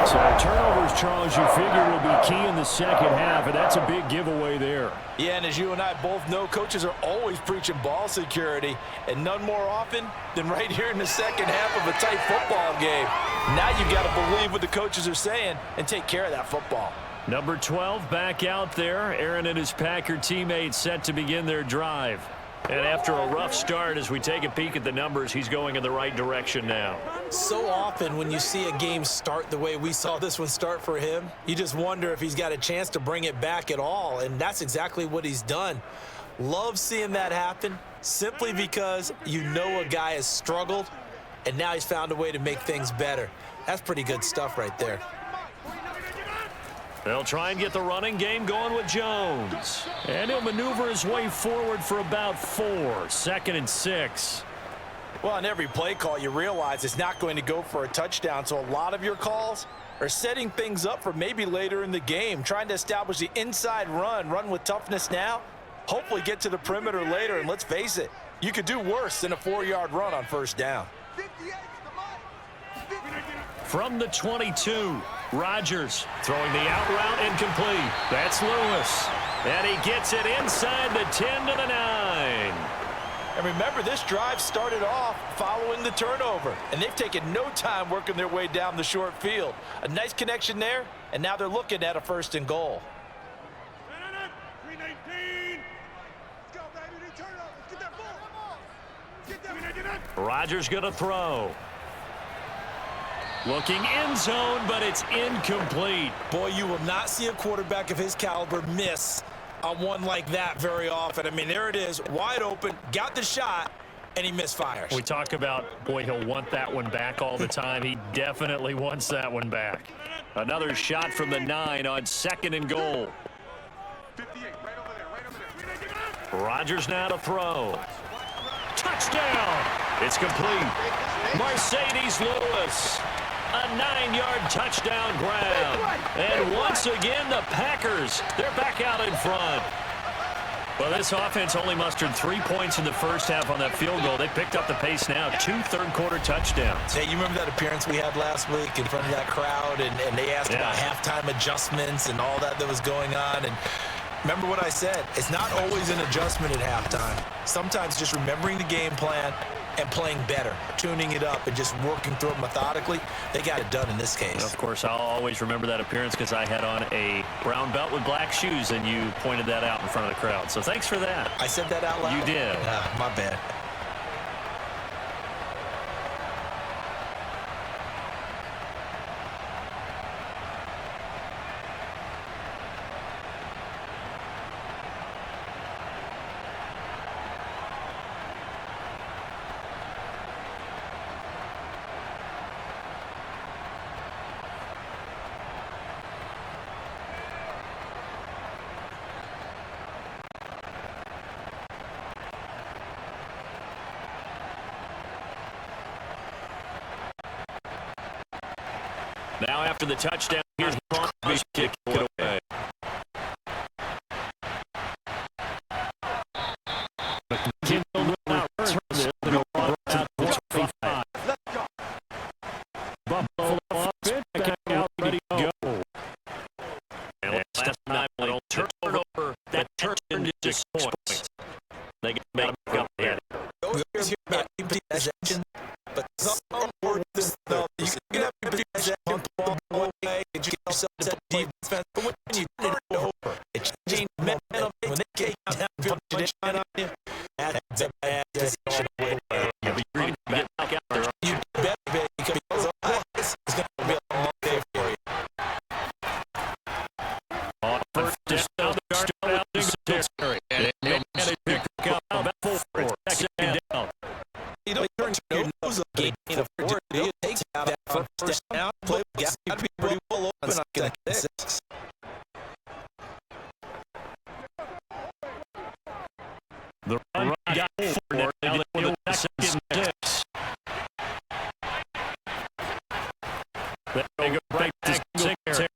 So turnovers, Charles, you figure will be key in the second half, and that's a big giveaway there. Yeah, and as you and I both know, coaches are always preaching ball security, and none more often than right here in the second half of a tight football game. Now you've got to believe what the coaches are saying and take care of that football. Number 12 back out there. Aaron and his Packer teammates set to begin their drive. And after a rough start, as we take a peek at the numbers, he's going in the right direction now. So often when you see a game start the way we saw this one start for him, you just wonder if he's got a chance to bring it back at all, and that's exactly what he's done. Love seeing that happen, simply because you know a guy has struggled, and now he's found a way to make things better. That's pretty good stuff right there. They'll try and get the running game going with Jones. And he'll maneuver his way forward for about 4. 2nd and 6. Well, on every play call, you realize it's not going to go for a touchdown, so a lot of your calls are setting things up for maybe later in the game, trying to establish the inside run with toughness now, hopefully get to the perimeter later, and let's face it, you could do worse than a 4-yard run on first down. From the 22, Rodgers throwing the out route incomplete. That's Lewis. And he gets it inside the 10 to the 9. And remember, this drive started off following the turnover, and they've taken no time working their way down the short field. A nice connection there, and now they're looking at a 1st and goal. 319. Let's go, baby. They turn over. Let's get that ball. Get that. Rodgers going to throw. Looking end zone, but it's incomplete. Boy, you will not see a quarterback of his caliber miss on one like that very often. I mean, there it is, wide open, got the shot, and he misfires. We talk about, boy, he'll want that one back all the time. He definitely wants that one back. Another shot from the 9 on 2nd and goal. 58, right over there, right over there. Rodgers now to throw. Touchdown! It's complete. Mercedes Lewis. A 9-yard touchdown grab. And once again, the Packers, they're back out in front. Well, this offense only mustered 3 points in the first half on that field goal. They picked up the pace now. 2 third-quarter touchdowns. Hey, you remember that appearance we had last week in front of that crowd, and they asked about halftime adjustments and all that was going on, and remember what I said, it's not always an adjustment at halftime. Sometimes just remembering the game plan and playing better, tuning it up and just working through it methodically. They got it done in this case. Of course, I'll always remember that appearance because I had on a brown belt with black shoes, and you pointed that out in front of the crowd. So thanks for that. I said that out loud? You did. My bad. Now after the touchdown, here's Crosby's kick it away. McKinnon will not return this. They'll run out to 25. Buffalo offense back out, ready to go. And last night, a turnover that turned into 6 points. They get back up there. Here's about possession, but some more this though. You can have possession on the ball away and you get yourself to defense. But when you turn it over, it changes momentum. When they get down, punch it on you. That's a bad decision. You get back out there. You bet, baby, because otherwise it's going to be a long day for you. On first down, the start out Singletary. And they pick up about 4. Second down. You know, he turns your nose up, gain a 4. He takes out that first down. Play got to be pretty well open on that 6. The run got 4. Now they go to 2nd and 6. They go back to Singletary.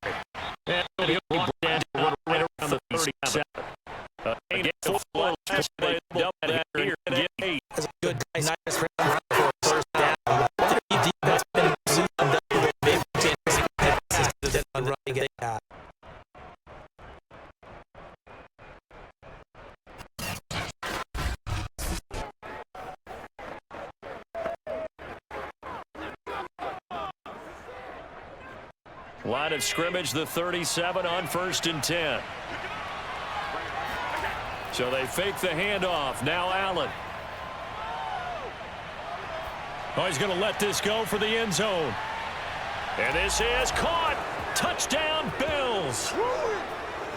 And he'll walk down right around the 37. Again, 4 flows. Play double that here. Get 8. That's a good, nice run for a first down. Defense been running. Line of scrimmage, the 37 on 1st and 10. So they fake the handoff. Now Allen. Oh, he's going to let this go for the end zone. And this is caught. Touchdown, Bills.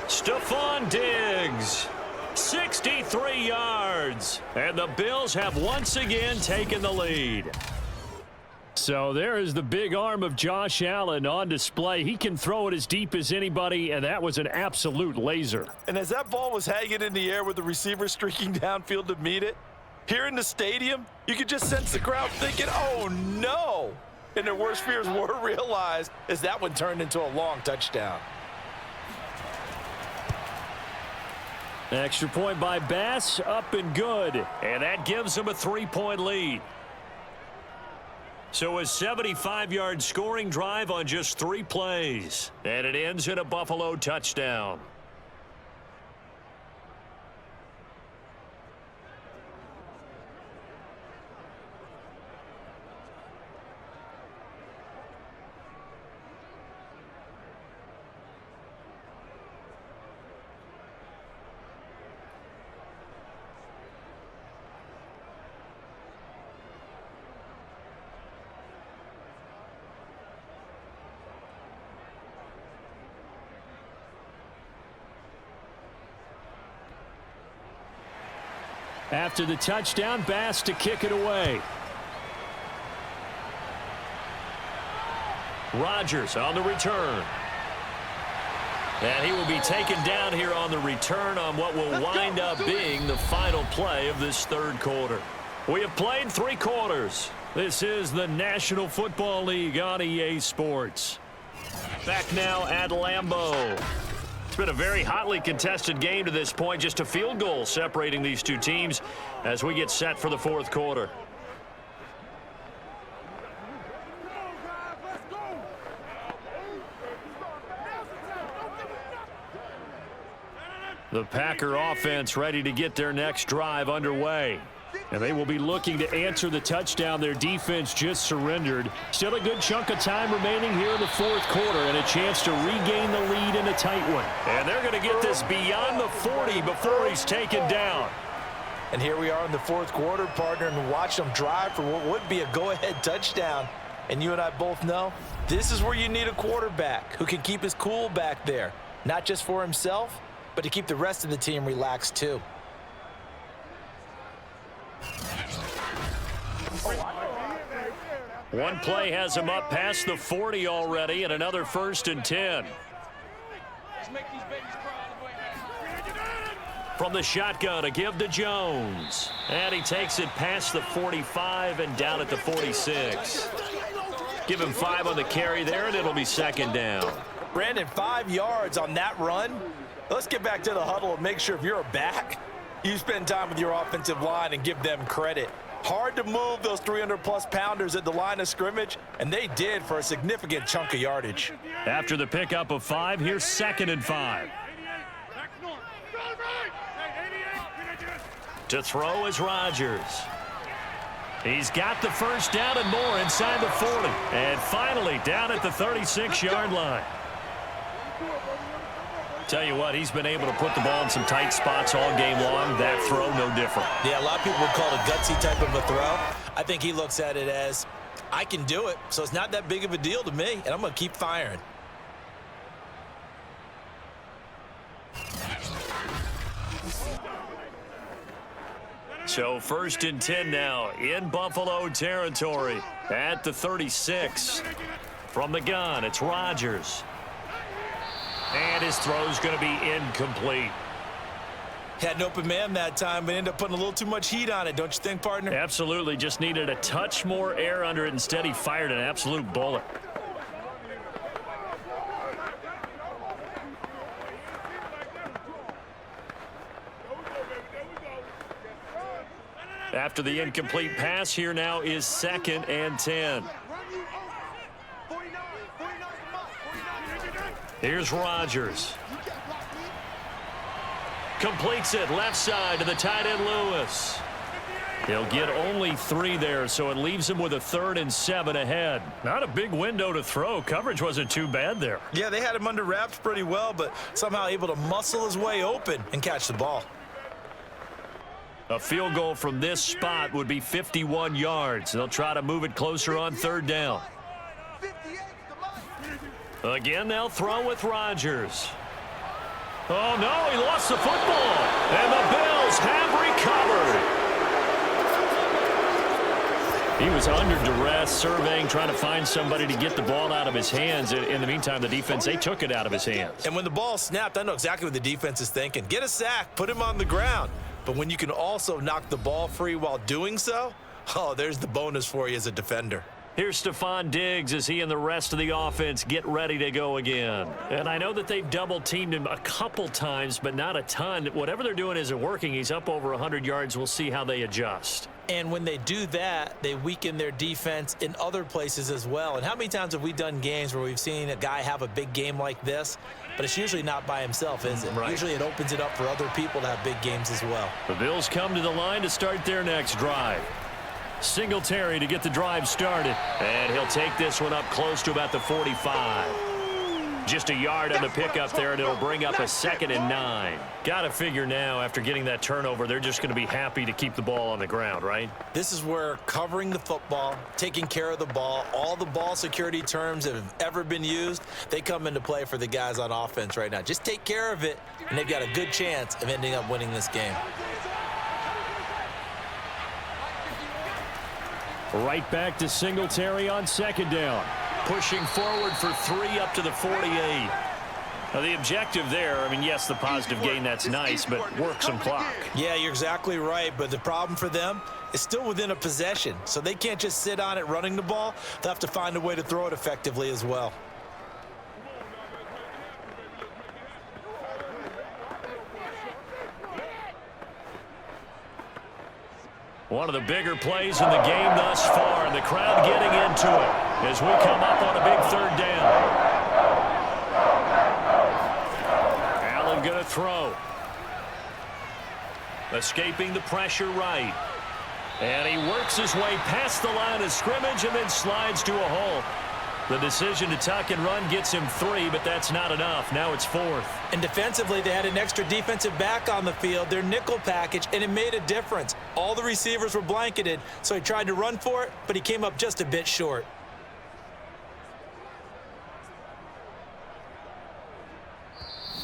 Stephon Diggs. 63 yards. And the Bills have once again taken the lead. So there is the big arm of Josh Allen on display. He can throw it as deep as anybody, and that was an absolute laser. And as that ball was hanging in the air with the receiver streaking downfield to meet it, here in the stadium, you could just sense the crowd thinking, oh, no. And their worst fears were realized as that one turned into a long touchdown. Extra point by Bass, up and good. And that gives them a 3-point lead. So a 75-yard scoring drive on just 3 plays. And it ends in a Buffalo touchdown. After the touchdown, Bass to kick it away. Rodgers on the return. And he will be taken down here on the return on what will wind up being the final play of this third quarter. We have played 3 quarters. This is the National Football League on EA Sports. Back now at Lambeau. It's been a very hotly contested game to this point. Just a field goal separating these two teams as we get set for the fourth quarter. The Packer offense ready to get their next drive underway. And they will be looking to answer the touchdown their defense just surrendered. Still a good chunk of time remaining here in the fourth quarter and a chance to regain the lead in a tight one. And they're going to get this beyond the 40 before he's taken down. And here we are in the fourth quarter, partner, and watch them drive for what would be a go-ahead touchdown. And you and I both know this is where you need a quarterback who can keep his cool back there, not just for himself, but to keep the rest of the team relaxed too. One play has him up past the 40 already, and another 1st and 10. From the shotgun, a give to Jones. And he takes it past the 45 and down at the 46. Give him 5 on the carry there, and it'll be 2nd down. Brandon, 5 yards on that run. Let's get back to the huddle and make sure if you're a back, you spend time with your offensive line and give them credit. Hard to move those 300-plus pounders at the line of scrimmage, and they did for a significant chunk of yardage. After the pickup of 5, here's 2nd and 5. To throw is Rodgers. He's got the 1st down and more inside the 40. And finally down at the 36-yard line. Tell you what, he's been able to put the ball in some tight spots all game long. That throw, no different. Yeah, a lot of people would call it a gutsy type of a throw. I think he looks at it as, I can do it, so it's not that big of a deal to me, and I'm going to keep firing. So 1st and 10 now in Buffalo territory at the 36. From the gun, it's Rodgers. And his throw's going to be incomplete. Had an open man that time, but ended up putting a little too much heat on it, don't you think, partner? Absolutely. Just needed a touch more air under it. Instead, he fired an absolute bullet. After the incomplete pass, here now is 2nd and 10. Here's Rodgers. Completes it left side to the tight end Lewis. He'll get only 3 there, so it leaves him with a 3rd and 7 ahead. Not a big window to throw. Coverage wasn't too bad there. Yeah, they had him under wraps pretty well, but somehow able to muscle his way open and catch the ball. A field goal from this spot would be 51 yards. They'll try to move it closer on 3rd down. Again, they'll throw with Rodgers. Oh, no, he lost the football. And the Bills have recovered. He was under duress, surveying, trying to find somebody to get the ball out of his hands. In the meantime, the defense, they took it out of his hands. And when the ball snapped, I know exactly what the defense is thinking. Get a sack, put him on the ground. But when you can also knock the ball free while doing so, oh, there's the bonus for you as a defender. Here's Stephon Diggs as he and the rest of the offense get ready to go again. And I know that they've double-teamed him a couple times, but not a ton. Whatever they're doing isn't working. He's up over 100 yards. We'll see how they adjust. And when they do that, they weaken their defense in other places as well. And how many times have we done games where we've seen a guy have a big game like this, but it's usually not by himself, is it? Right. Usually it opens it up for other people to have big games as well. The Bills come to the line to start their next drive. Singletary to get the drive started. And he'll take this one up close to about the 45. Just a yard on the pickup there, and it'll bring up a 2nd and 9. Got to figure now, after getting that turnover, they're just going to be happy to keep the ball on the ground, right? This is where covering the football, taking care of the ball, all the ball security terms that have ever been used, they come into play for the guys on offense right now. Just take care of it, and they've got a good chance of ending up winning this game. Right back to Singletary on second down. Pushing forward for 3 up to the 48. Now the objective there, I mean, yes, the positive gain, that's nice, but work some clock. Yeah, you're exactly right, but the problem for them is still within a possession, so they can't just sit on it running the ball. They'll have to find a way to throw it effectively as well. One of the bigger plays in the game thus far, and the crowd getting into it as we come up on a big third down. Allen going to throw. Escaping the pressure right. And he works his way past the line of scrimmage and then slides to a halt. The decision to tuck and run gets him 3, but that's not enough. Now it's 4th. And defensively, they had an extra defensive back on the field, their nickel package, and it made a difference. All the receivers were blanketed, so he tried to run for it, but he came up just a bit short.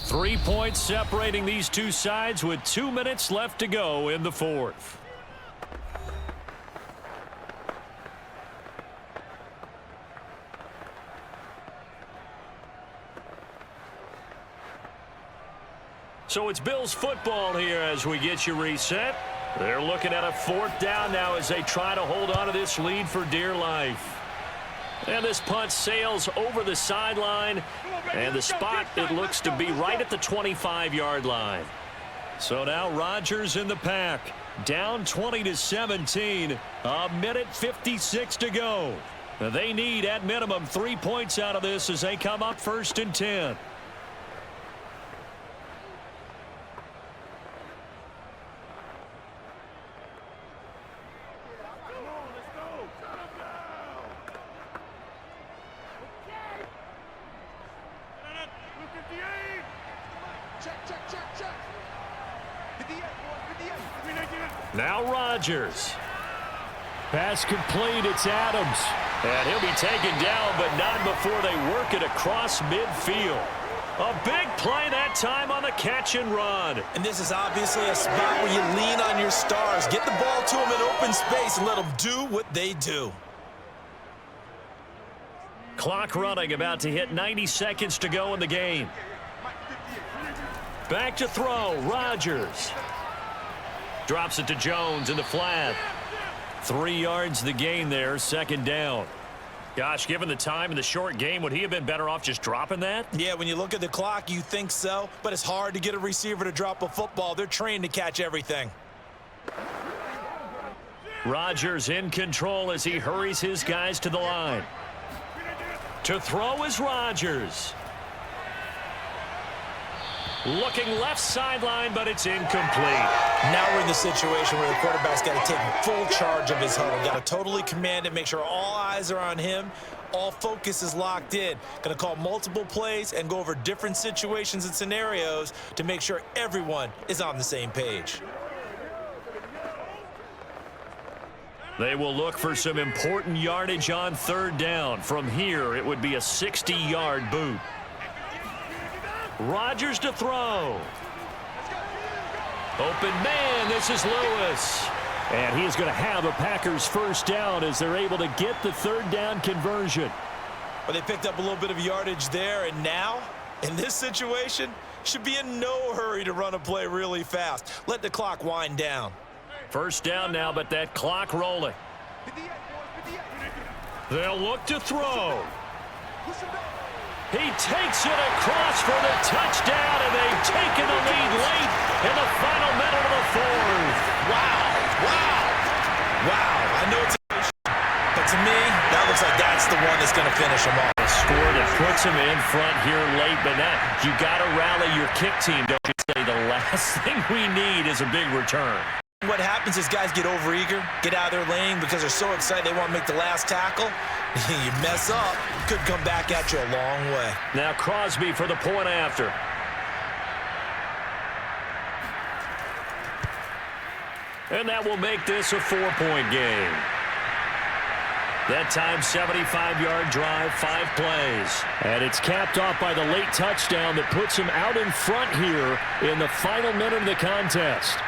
Three points separating these two sides with 2 minutes left to go in the 4th. So it's Bills football here as we get you reset. They're looking at a 4th down now as they try to hold on to this lead for dear life. And this punt sails over the sideline, and the spot, it looks to be right at the 25-yard line. So now Rodgers in the pack, down 20-17, a minute 56 to go. They need at minimum 3 points out of this as they come up 1st and 10. Now Rodgers. Pass complete, it's Adams. And he'll be taken down, but not before they work it across midfield. A big play that time on the catch and run. And this is obviously a spot where you lean on your stars. Get the ball to them in open space and let them do what they do. Clock running, about to hit 90 seconds to go in the game. Back to throw, Rodgers. Drops it to Jones in the flat. 3 yards the gain there, 2nd down. Gosh, given the time in the short game, would he have been better off just dropping that? Yeah, when you look at the clock, you think so, but it's hard to get a receiver to drop a football. They're trained to catch everything. Rodgers in control as he hurries his guys to the line. To throw is Rodgers. Looking left sideline, but it's incomplete. Now we're in the situation where the quarterback's got to take full charge of his huddle. Got to totally command it, make sure all eyes are on him. All focus is locked in. Going to call multiple plays and go over different situations and scenarios to make sure everyone is on the same page. They will look for some important yardage on 3rd down. From here, it would be a 60-yard boot. Rodgers to throw. Open man, this is Lewis. And he is going to have a Packers 1st down as they're able to get the 3rd down conversion. Well, they picked up a little bit of yardage there, and now, in this situation, should be in no hurry to run a play really fast. Let the clock wind down. 1st down now, but that clock rolling. They'll look to throw. He takes it across for the touchdown, and they've taken the lead late in the final minute of the 4th. Wow, wow, wow. I know it's a but to me, that looks like that's the one that's going to finish them off. A score that puts him in front here late, but now you got to rally your kick team, don't you say? The last thing we need is a big return. What happens is guys get overeager, get out of their lane because they're so excited they want to make the last tackle. You mess up, could come back at you a long way. Now Crosby for the point after. And that will make this a 4-point game. That time, 75-yard drive, 5 plays. And it's capped off by the late touchdown that puts him out in front here in the final minute of the contest.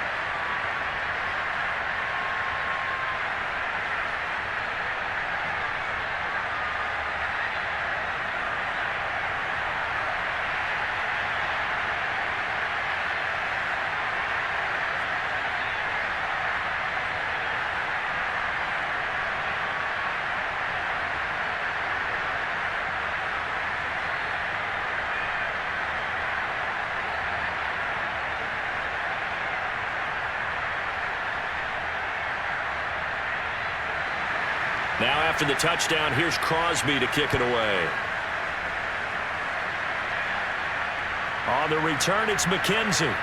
Now after the touchdown, here's Crosby to kick it away. On the return, it's McKenzie.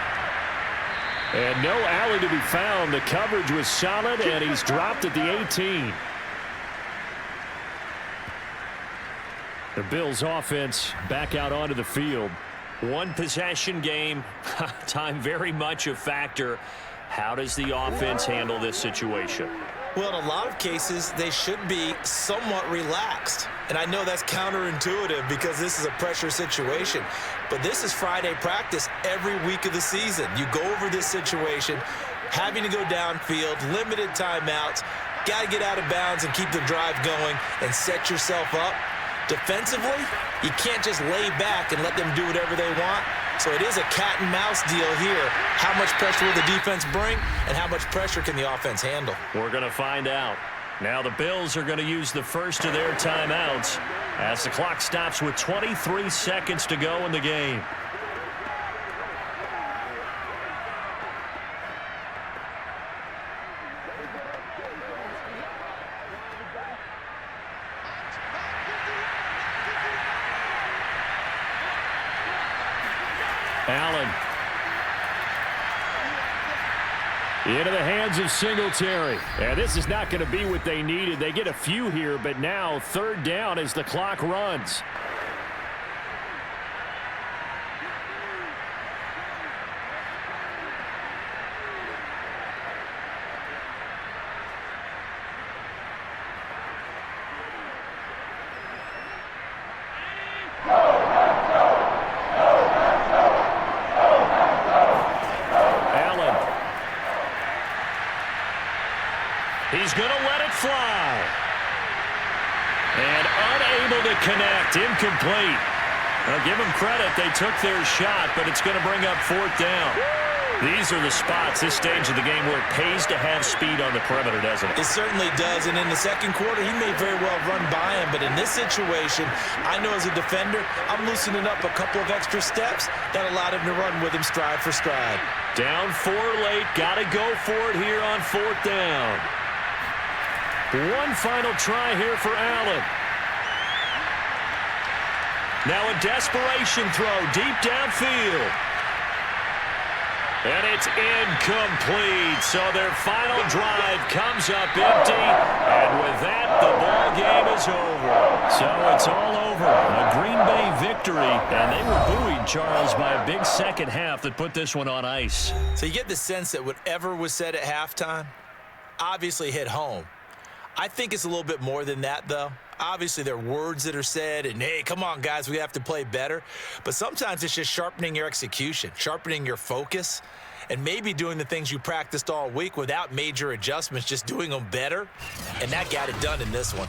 And no alley to be found. The coverage was solid, and he's dropped at the 18. The Bills offense back out onto the field. One possession game. Time very much a factor. How does the offense handle this situation? Well, in a lot of cases, they should be somewhat relaxed. And I know that's counterintuitive because this is a pressure situation. But this is Friday practice every week of the season. You go over this situation, having to go downfield, limited timeouts, got to get out of bounds and keep the drive going and set yourself up. Defensively, you can't just lay back and let them do whatever they want. So it is a cat and mouse deal here. How much pressure will the defense bring, and how much pressure can the offense handle? We're going to find out. Now the Bills are going to use the first of their timeouts as the clock stops with 23 seconds to go in the game. Allen. Into the hands of Singletary. And this is not going to be what they needed. They get a few here, but now third down as the clock runs. He's going to let it fly. And unable to connect. Incomplete. Well, give them credit. They took their shot, but it's going to bring up fourth down. These are the spots, this stage of the game, where it pays to have speed on the perimeter, doesn't it? It certainly does. And in the second quarter, he may very well run by him. But in this situation, I know as a defender, I'm loosening up a couple of extra steps that allowed him to run with him stride for stride. Down 4 late. Got to go for it here on fourth down. One final try here for Allen. Now a desperation throw deep downfield. And it's incomplete. So their final drive comes up empty. And with that, the ball game is over. So it's all over. A Green Bay victory. And they were buoyed, Charles, by a big second half that put this one on ice. So you get the sense that whatever was said at halftime obviously hit home. I think it's a little bit more than that, though. Obviously, there are words that are said, and, hey, come on, guys, we have to play better. But sometimes it's just sharpening your execution, sharpening your focus, and maybe doing the things you practiced all week without major adjustments, just doing them better. And that got it done in this one.